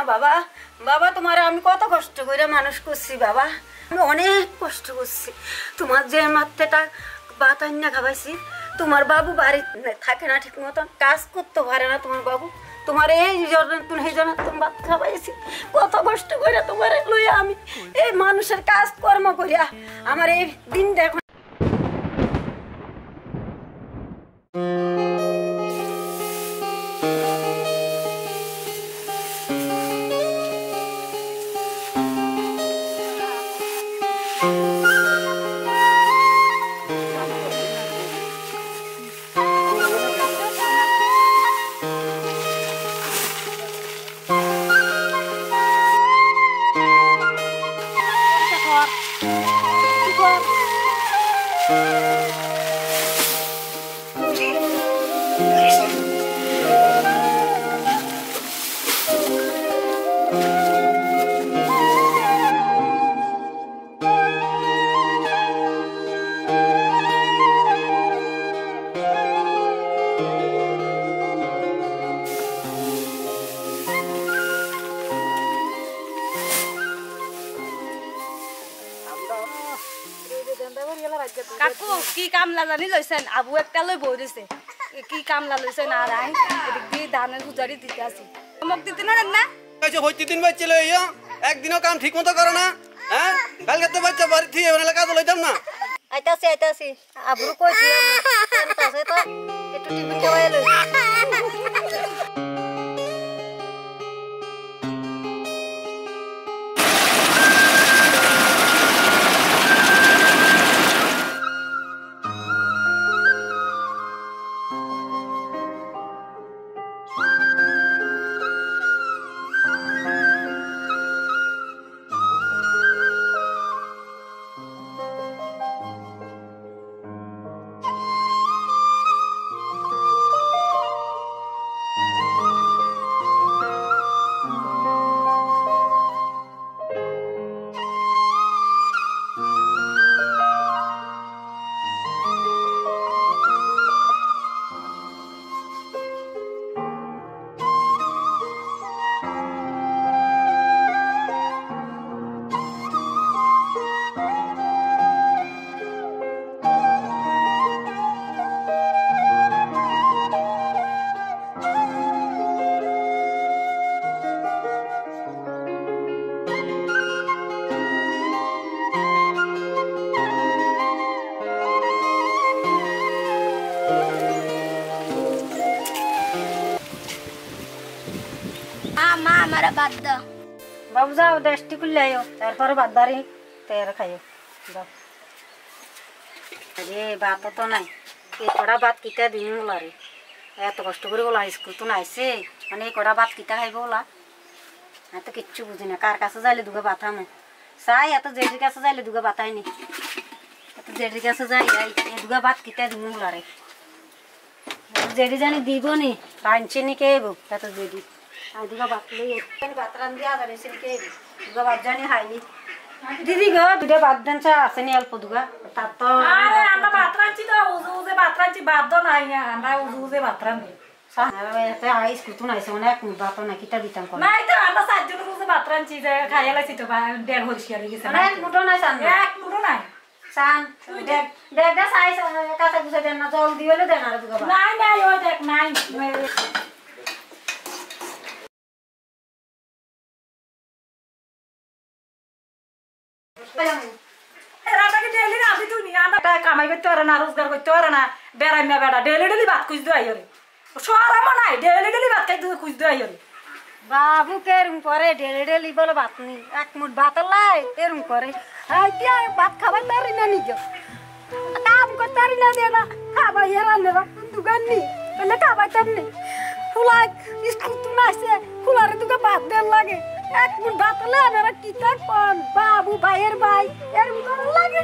বাবা বাবা তোমার আমি কত কষ্ট করে মানুষ করছি বাবা আমি অনেক কষ্ট করছি তোমার যে মাত্রাটা ভাত আন্না খাওয়াইছি তোমার বাবু বাড়ি থাকে না ঠিক মতন কাজ করতে পারে না তোমার বাবু তোমার এই জন্য তুমি ভাত খাওয়াইছি কত কষ্ট করে তোমার লইয়া আমি এই মানুষের কাজ কর্ম করিয়া আমার এই দিন দেখো কাকু কি কামলা জানি লইছেন আবু একটা লই বই দিছে কি কামলা লইছেন আর আই এদিক দিয়ে ধানের গুজারি দিতে আছে মোক দিতে না না কইছে হইতে দিন বাচ্চা লইয়া একদিনও কাম ঠিকমতো করো না হ্যাঁ কালকে তো বাচ্চা বাড়ি থেকে এনে কাজ লইতাম না আইতাছি আবরু কইছি আনতাছে তো একটু টিফিন খাওয়াই লই बाबू जाओ दस्ती खुल आयो तारपर बादारी तैयार खाइयो जाओ अरे बात तो नहीं ये कड़ा बात किता दिन बोला रे এত কষ্ট করে বলা স্কুল তো নাইছে মানে এই কড়া ভাত কিতা খাইব বলা এত কিচ্ছু বুঝি না কার কাছে যাইলে দুগা বাতামো চাই এত জেডির কাছে যাইলে দুগা বাতাইনি এত জেডির কাছে যাই এই দুগা ভাত কিতা দিমু বলা রে জেডি জানি দিব নি রাঞ্চি নি কেব এত জেডি আর দুগা ভাত লই এখানে ভাত রান দিয়া ধরে সিন কেব দুগা ভাত জানি হাইনি দিদি গো দুটা ভাত দেনছা আসেনি অল্প দুগা তা তো আরে আমরা ভাত রাঁচি তো উজে ভাত রাঁচি ভাত তো নাই আমরা উজে ভাত রাঁধি সাহাতে আইস কুতু নাইছে অনেক ভাত না কিটা দিতাম কোন নাই তো আমরা সাতজন উজে ভাত রাঁচি যে খাইয়া লাইছি তো দেড় হইছিয়া গেছে অনেক মুটো নাই সান এক মুটো নাই সান দেখ দেখ দা সাইজ কাটা বুঝে দেন না জল দিওলে দেন আর দুগা নাই নাই ওই দেখ নাই রাতাকে ডেলি রাঁধি তুই আমরা কামাই করতে পারে না রোজগার করতে পারে না বেড়াইমা বেড়া ডেলি ডেলি ভাত খুঁজ দেয় রে সরাম নাই ডেলি ডেলি ভাত খাই খুঁজ দেয় রে বাবু কেরম করে ডেলি ডেলি বলে ভাত নি এক মুঠ ভাত লাই এরম করে আইতিয়া ভাত খাবার পারি না নিজ কাম করতে পারি না দে না খাবার হেরা নেবা দোকান নি বলে খাবার তেমনি ফুলাই স্কুল তো নাইছে ফুলারে তোকে ভাত দেন লাগে এক মুঠ ভাত লাই আমরা কিতা কোন বাবু ভাইয়ের ভাই এরম করে লাগে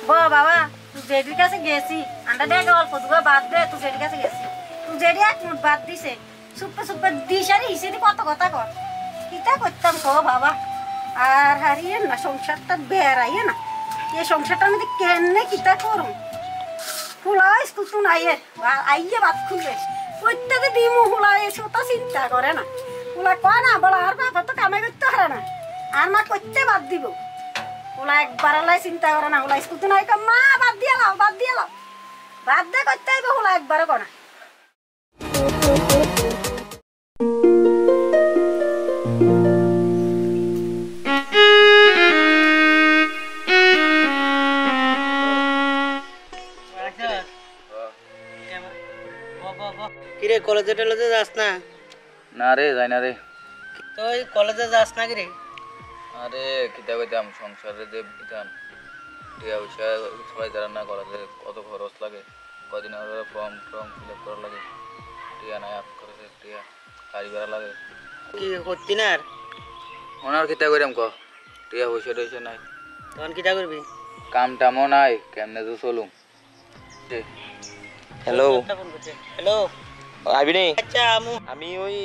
বাবা তুই জেডির কাছে গেছি আন্ডা দেখ অল্প দুগা ভাত দে তুই জেডির কাছে গেছি তুই জেডি এক মুঠ ভাত দিছে সুপ্পে সুপ্পে দিশারি হিসেবে কত কথা কর কিতা করতাম কো বাবা আর হারিয়ে না সংসারটা বেড়াইয়ে না এই সংসারটা আমি কেনে কিতা করুম ফুলাই স্কুল তো নাই আইয়ে ভাত খুলবে প্রত্যেকে দিমু ফুলাই এসে তো চিন্তা করে না ফুলা কয় না বড় আর বাবা তো পারে না আর মা করতে বাদ দিব ওলা একবার আলাই চিন্তা করে না ওলা স্কুল তো নাই মা বাদ দিয়ে লাও বাদ দিয়ে করতে হইব ওলা একবারও করে না কিরে কলেজে টলেজে যাস না? না রে যাই না রে। তুই কলেজে যাস না কিরে? আরে কিতা কইতাম সংসারে যে বিধান টিয়া পয়সা সবাই যারা না কলেজে কত খরচ লাগে, কদিন আগে ফর্ম ফিল আপ করা লাগে, টিয়া নাই আপ করেছে, টিয়া গাড়ি ভাড়া লাগে, কি করতি না আর? ওনার কিতা কইরাম ক টিয়া পয়সা টয়সা নাই, তখন কিটা করবি? কাম টামও নাই, কেমনে তো চলুম। হ্যালো হ্যালো আইবি নি? আচ্ছা আমু আমি ওই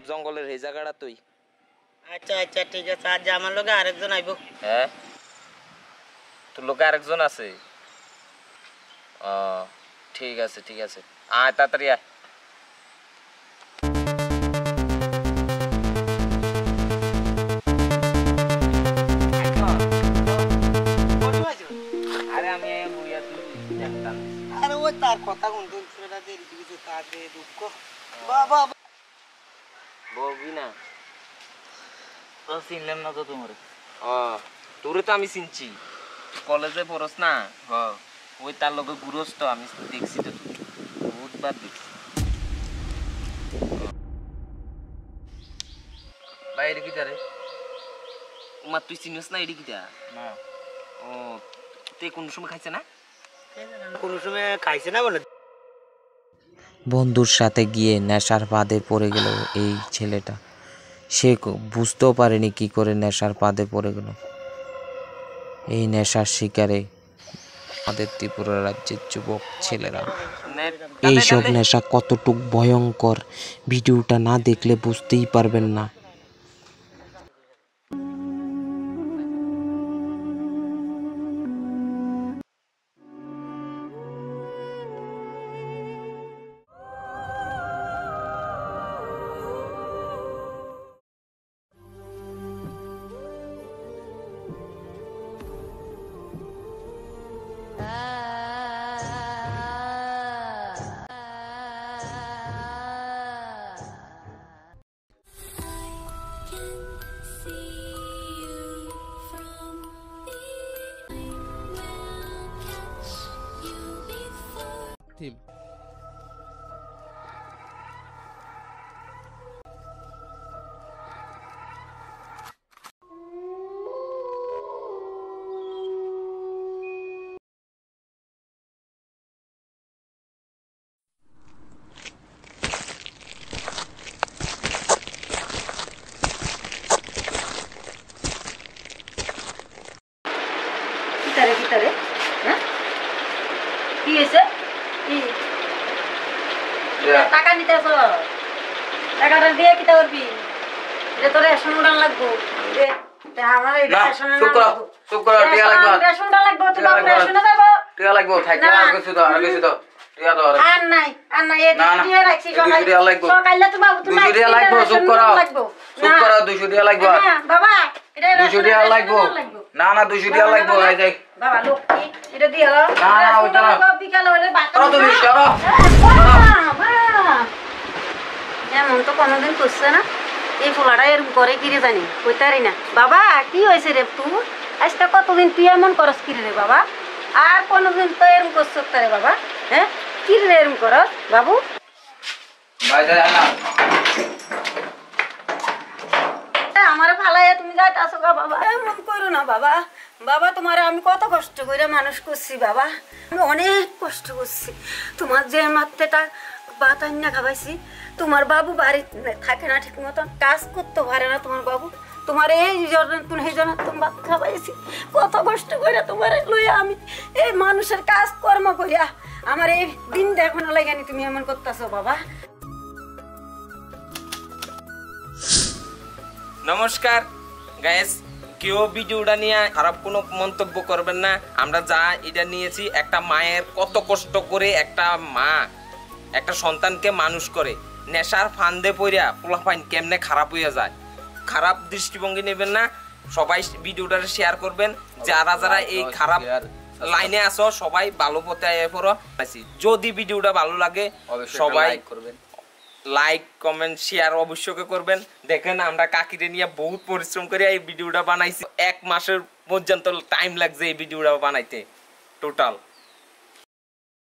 জঙ্গলের এই জায়গাটা তুই। আচ্ছা আচ্ছা ঠিক আছে আজ আমার লগে আরেকজন আইব। হ্যাঁ তোর লোকে আরেকজন আছে? ঠিক আছে ঠিক আছে, আয় তাড়াতাড়ি আয়। আরে আমি বুড়িয়া দেখতাম। আরে ওই তার কথা কোনটা ছেলেটা যে কিছু তার যে দুঃখ বাবা বলবি না? তো চিনলাম না তো তোমার। তোরে তো আমি চিনছি, কলেজে পড়স না? ওই তার লগে ঘুরস তো, আমি দেখছি তো, বহুতবার দেখছি। ভাই এটা কিটা রে? উমা তুই চিনিস না এটি কিটা? না। ও তুই কোন সময় খাইছে না? কোন সময় খাইছে না বলে? বন্ধুর সাথে গিয়ে নেশার ফাঁদে পড়ে গেল এই ছেলেটা। সে বুঝতেও পারেনি কি করে নেশার ফাঁদে পড়ে গেল। এই নেশার শিকারে আমাদের ত্রিপুরা রাজ্যের যুবক ছেলেরা। এইসব নেশা কতটুক ভয়ঙ্কর ভিডিওটা না দেখলে বুঝতেই পারবেন না। কিতারে হ্যাঁ কি হয়েছে? কি টাকা নিতেছ? টাকাটা দিয়ে কিতা করবি? এটা তোর রেশন উড়ান লাগবো। চুপ করো, টিয়া লাগবে, রেশনটা লাগবো, তুই বাবু রেশনে যাবো। টিয়া লাগবে, থাকি আর কিছু দাও, আর কিছু দাও, টিয়া দাও। আর নাই এই দিয়ে রাখছি সকালে। সকালে তো বাবু তুমি 200 টাকা লাগবে, চুপ করো, চুপ করো, 200 টাকা লাগবে বাবা। এটা 200 টাকা লাগবে, না না 200 টাকা লাগবে, এই যাই বাবা লক্ষ্মী এটা দিয়ে দাও। না না ওইটা না, বিকালে হলে বাচ্চা তুমি সরো। এমন তো কোনোদিন করছে না। এই ফুলাটা এরকম করে কিরে জানি কইতারি না। বাবা কি হয়েছে রে তুই? আজকে কতদিন তুই এমন করস কিরে রে বাবা? আর কোনোদিন তো এরকম করছ রে বাবা? হ্যাঁ কি রে এরকম করস বাবু? ভাই যাই না আমার ভালাইয়া তুমি যাইতাছো গা বাবা। এমন করো না বাবা। বাবা তোমার আমি কত কষ্ট করে মানুষ করছি বাবা, আমি অনেক কষ্ট করছি। তোমার যে মাত্রেটা ভাত আন্না খাবাইছি, তোমার বাবু বাড়ি থাকে না ঠিক মতন, কাজ করতে পারে না তোমার বাবু। তোমার এই জন্য তুমি ভাত খাবাইছি, কত কষ্ট করে তোমার লইয়া আমি এই মানুষের কাজ কর্ম করিয়া আমার এই দিন দেখো না লাগানি তুমি এমন করতেছো বাবা। নমস্কার গাইস, কেউ ভিডিওটা নিয়ে খারাপ কোনো মন্তব্য করবেন না। আমরা যা এটা নিয়েছি, একটা মায়ের কত কষ্ট করে একটা মা একটা সন্তানকে মানুষ করে, নেশার ফান্দে পড়িয়া পোলাপাইন কেমনে খারাপ হইয়া যায়, খারাপ দৃষ্টিভঙ্গি নেবেন না, সবাই ভিডিওটা শেয়ার করবেন। যারা যারা এই খারাপ লাইনে আসো সবাই ভালো পথে আয় পড়ো। যদি ভিডিওটা ভালো লাগে সবাই লাইক করবেন, লাইক কমেন্ট শেয়ার অবশ্যই করবেন। দেখেন আমরা কাকিরে নিয়ে বহুত পরিশ্রম করে এই ভিডিওটা বানাইছি, 1 মাসের পর্যন্ত টাইম লাগছে এই ভিডিওটা বানাইতে টোটাল।